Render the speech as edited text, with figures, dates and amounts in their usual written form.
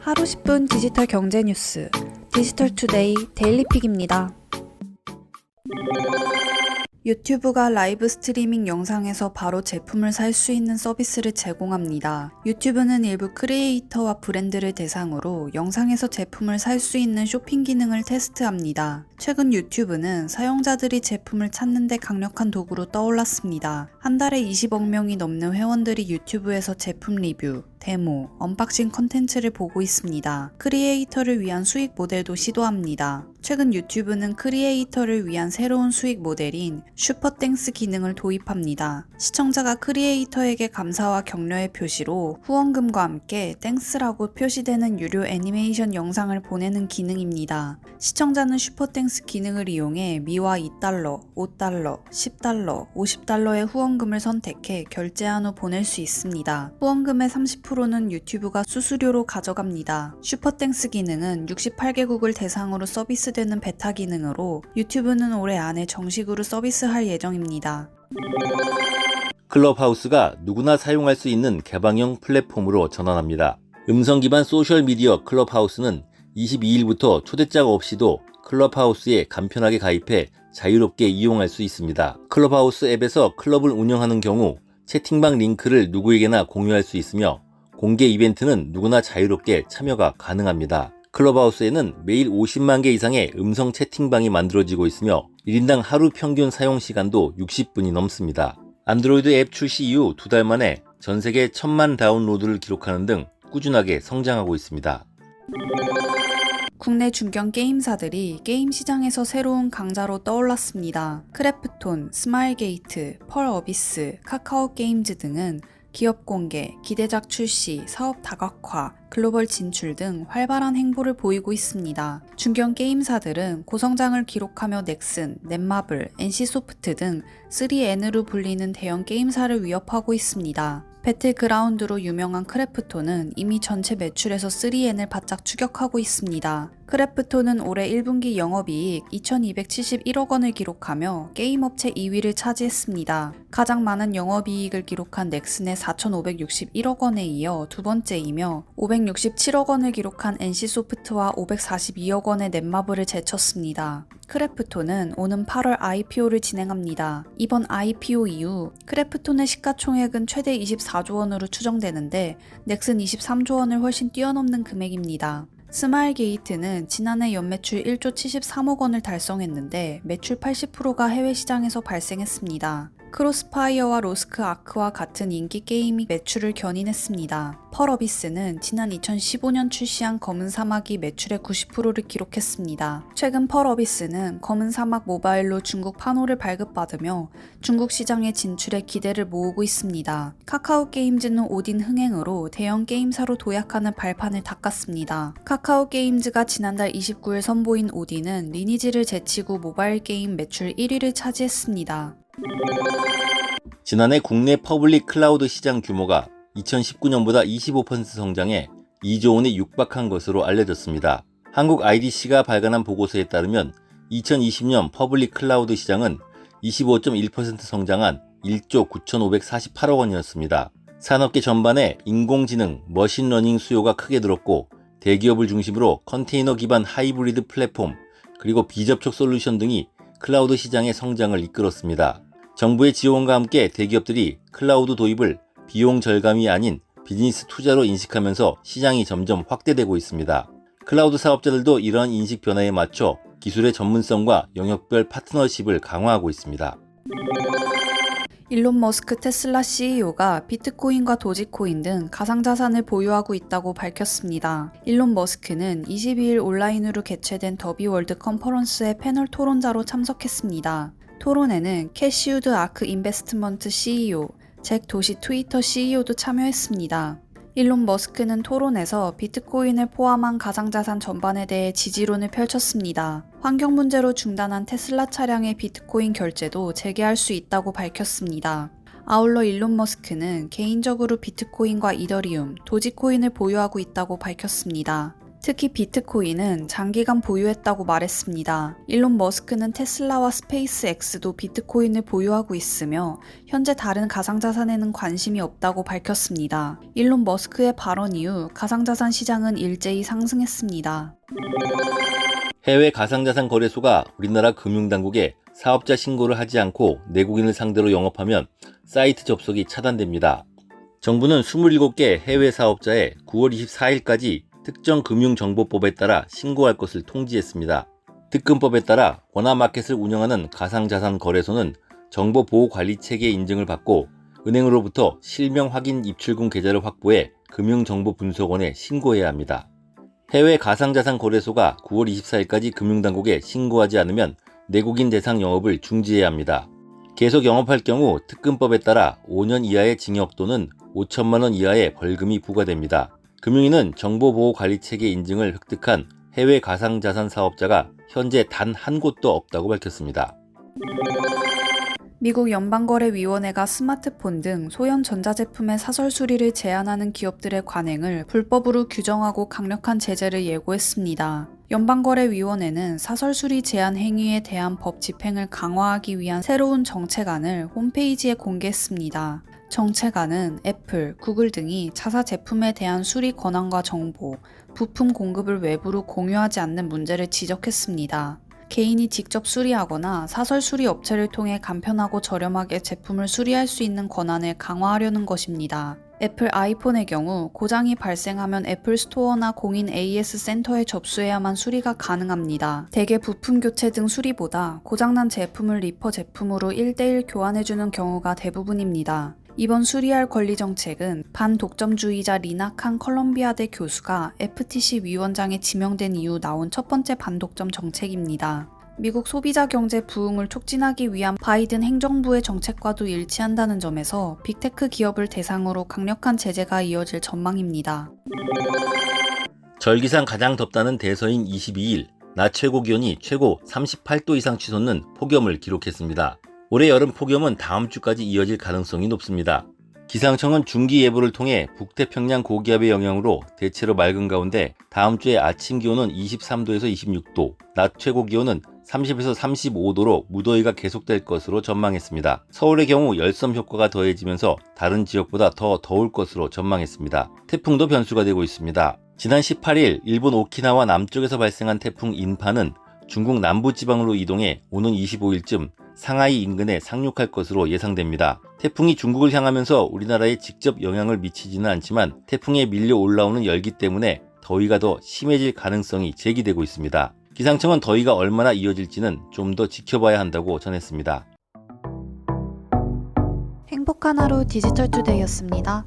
하루 10분 디지털 경제 뉴스 디지털투데이 데일리픽입니다. 유튜브가 라이브 스트리밍 영상에서 바로 제품을 살 수 있는 서비스를 제공합니다. 유튜브는 일부 크리에이터와 브랜드를 대상으로 영상에서 제품을 살 수 있는 쇼핑 기능을 테스트합니다. 최근 유튜브는 사용자들이 제품을 찾는 데 강력한 도구로 떠올랐습니다. 한 달에 20억 명이 넘는 회원들이 유튜브에서 제품 리뷰, 데모, 언박싱 컨텐츠를 보고 있습니다. 크리에이터를 위한 수익 모델도 시도합니다. 최근 유튜브는 크리에이터를 위한 새로운 수익 모델인 슈퍼땡스 기능을 도입합니다. 시청자가 크리에이터에게 감사와 격려의 표시로 후원금과 함께 땡스라고 표시되는 유료 애니메이션 영상을 보내는 기능입니다. 시청자는 슈퍼땡스 기능을 이용해 미화 $2, $5, $10, $50의 후원금을 선택해 결제한 후 보낼 수 있습니다. 후원금의 30%는 유튜브가 수수료로 가져갑니다. 슈퍼땡스 기능은 68개국을 대상으로 서비스되는 베타 기능으로 유튜브는 올해 안에 정식으로 서비스할 예정입니다. 클럽하우스가 누구나 사용할 수 있는 개방형 플랫폼으로 전환합니다. 음성 기반 소셜미디어 클럽하우스는 22일부터 초대장 없이도 클럽하우스에 간편하게 가입해 자유롭게 이용할 수 있습니다. 클럽하우스 앱에서 클럽을 운영하는 경우 채팅방 링크를 누구에게나 공유할 수 있으며 공개 이벤트는 누구나 자유롭게 참여가 가능합니다. 클럽하우스에는 매일 50만 개 이상의 음성 채팅방이 만들어지고 있으며 1인당 하루 평균 사용 시간도 60분이 넘습니다. 안드로이드 앱 출시 이후 2달 만에 전 세계 1000만 다운로드를 기록하는 등 꾸준하게 성장하고 있습니다. 국내 중견 게임사들이 게임 시장에서 새로운 강자로 떠올랐습니다. 크래프톤, 스마일게이트, 펄어비스, 카카오게임즈 등은 기업 공개, 기대작 출시, 사업 다각화, 글로벌 진출 등 활발한 행보를 보이고 있습니다. 중견 게임사들은 고성장을 기록하며 넥슨, 넷마블, NC소프트 등 3N으로 불리는 대형 게임사를 위협하고 있습니다. 배틀그라운드로 유명한 크래프톤은 이미 전체 매출에서 3N을 바짝 추격하고 있습니다. 크래프톤은 올해 1분기 영업이익 2,271억 원을 기록하며 게임업체 2위를 차지했습니다. 가장 많은 영업이익을 기록한 넥슨의 4,561억 원에 이어 두 번째이며 567억 원을 기록한 NC소프트와 542억 원의 넷마블을 제쳤습니다. 크래프톤은 오는 8월 IPO를 진행합니다. 이번 IPO 이후 크래프톤의 시가총액은 최대 24조 원으로 추정되는데 넥슨 23조 원을 훨씬 뛰어넘는 금액입니다. 스마일게이트는 지난해 연매출 1조 73억 원을 달성했는데 매출 80%가 해외 시장에서 발생했습니다. 크로스파이어와 로스크 아크와 같은 인기 게임이 매출을 견인했습니다. 펄어비스는 지난 2015년 출시한 검은 사막이 매출의 90%를 기록했습니다. 최근 펄어비스는 검은 사막 모바일로 중국 판호를 발급받으며 중국 시장의 진출에 기대를 모으고 있습니다. 카카오게임즈는 오딘 흥행으로 대형 게임사로 도약하는 발판을 닦았습니다. 카카오게임즈가 지난달 29일 선보인 오딘은 리니지를 제치고 모바일 게임 매출 1위를 차지했습니다. 지난해 국내 퍼블릭 클라우드 시장 규모가 2019년보다 25% 성장해 2조 원에 육박한 것으로 알려졌습니다. 한국 IDC가 발간한 보고서에 따르면 2020년 퍼블릭 클라우드 시장은 25.1% 성장한 1조 9,548억 원이었습니다. 산업계 전반에 인공지능, 머신러닝 수요가 크게 늘었고 대기업을 중심으로 컨테이너 기반 하이브리드 플랫폼 그리고 비접촉 솔루션 등이 클라우드 시장의 성장을 이끌었습니다. 정부의 지원과 함께 대기업들이 클라우드 도입을 비용 절감이 아닌 비즈니스 투자로 인식하면서 시장이 점점 확대되고 있습니다. 클라우드 사업자들도 이러한 인식 변화에 맞춰 기술의 전문성과 영역별 파트너십을 강화하고 있습니다. 일론 머스크 테슬라 CEO가 비트코인과 도지코인 등 가상자산을 보유하고 있다고 밝혔습니다. 일론 머스크는 22일 온라인으로 개최된 더비월드 컨퍼런스의 패널 토론자로 참석했습니다. 토론에는 캐시우드 아크 인베스트먼트 CEO, 잭 도시 트위터 CEO도 참여했습니다. 일론 머스크는 토론에서 비트코인을 포함한 가상자산 전반에 대해 지지론을 펼쳤습니다. 환경 문제로 중단한 테슬라 차량의 비트코인 결제도 재개할 수 있다고 밝혔습니다. 아울러 일론 머스크는 개인적으로 비트코인과 이더리움, 도지코인을 보유하고 있다고 밝혔습니다. 특히 비트코인은 장기간 보유했다고 말했습니다. 일론 머스크는 테슬라와 스페이스X도 비트코인을 보유하고 있으며 현재 다른 가상자산에는 관심이 없다고 밝혔습니다. 일론 머스크의 발언 이후 가상자산 시장은 일제히 상승했습니다. 해외 가상자산 거래소가 우리나라 금융당국에 사업자 신고를 하지 않고 내국인을 상대로 영업하면 사이트 접속이 차단됩니다. 정부는 27개 해외 사업자에 9월 24일까지 특정 금융정보법에 따라 신고할 것을 통지했습니다. 특금법에 따라 원화마켓을 운영하는 가상자산 거래소는 정보보호관리체계 인증을 받고 은행으로부터 실명 확인 입출금 계좌를 확보해 금융정보분석원에 신고해야 합니다. 해외 가상자산 거래소가 9월 24일까지 금융당국에 신고하지 않으면 내국인 대상 영업을 중지해야 합니다. 계속 영업할 경우 특금법에 따라 5년 이하의 징역 또는 5천만 원 이하의 벌금이 부과됩니다. 금융위는 정보보호관리체계 인증을 획득한 해외 가상자산 사업자가 현재 단 한 곳도 없다고 밝혔습니다. 미국 연방거래위원회가 스마트폰 등 소형 전자제품의 사설 수리를 제한하는 기업들의 관행을 불법으로 규정하고 강력한 제재를 예고했습니다. 연방거래위원회는 사설 수리 제한 행위에 대한 법 집행을 강화하기 위한 새로운 정책안을 홈페이지에 공개했습니다. 정책안은 애플, 구글 등이 자사 제품에 대한 수리 권한과 정보, 부품 공급을 외부로 공유하지 않는 문제를 지적했습니다. 개인이 직접 수리하거나 사설 수리 업체를 통해 간편하고 저렴하게 제품을 수리할 수 있는 권한을 강화하려는 것입니다. 애플 아이폰의 경우 고장이 발생하면 애플 스토어나 공인 AS 센터에 접수해야만 수리가 가능합니다. 대개 부품 교체 등 수리보다 고장난 제품을 리퍼 제품으로 1:1 교환해주는 경우가 대부분입니다. 이번 수리할 권리 정책은 반독점주의자 리나 칸 컬럼비아대 교수가 FTC 위원장에 지명된 이후 나온 첫 번째 반독점 정책입니다. 미국 소비자 경제 부흥을 촉진하기 위한 바이든 행정부의 정책과도 일치한다는 점에서 빅테크 기업을 대상으로 강력한 제재가 이어질 전망입니다. 절기상 가장 덥다는 대서인 22일, 낮 최고 기온이 최고 38도 이상 치솟는 폭염을 기록했습니다. 올해 여름 폭염은 다음 주까지 이어질 가능성이 높습니다. 기상청은 중기 예보를 통해 북태평양 고기압의 영향으로 대체로 맑은 가운데 다음 주에 아침 기온은 23도에서 26도, 낮 최고 기온은 30에서 35도로 무더위가 계속될 것으로 전망했습니다. 서울의 경우 열섬 효과가 더해지면서 다른 지역보다 더 더울 것으로 전망했습니다. 태풍도 변수가 되고 있습니다. 지난 18일 일본 오키나와 남쪽에서 발생한 태풍 인파는 중국 남부지방으로 이동해 오는 25일쯤 상하이 인근에 상륙할 것으로 예상됩니다. 태풍이 중국을 향하면서 우리나라에 직접 영향을 미치지는 않지만 태풍에 밀려 올라오는 열기 때문에 더위가 더 심해질 가능성이 제기되고 있습니다. 기상청은 더위가 얼마나 이어질지는 좀 더 지켜봐야 한다고 전했습니다. 행복한 하루 디지털투데이였습니다.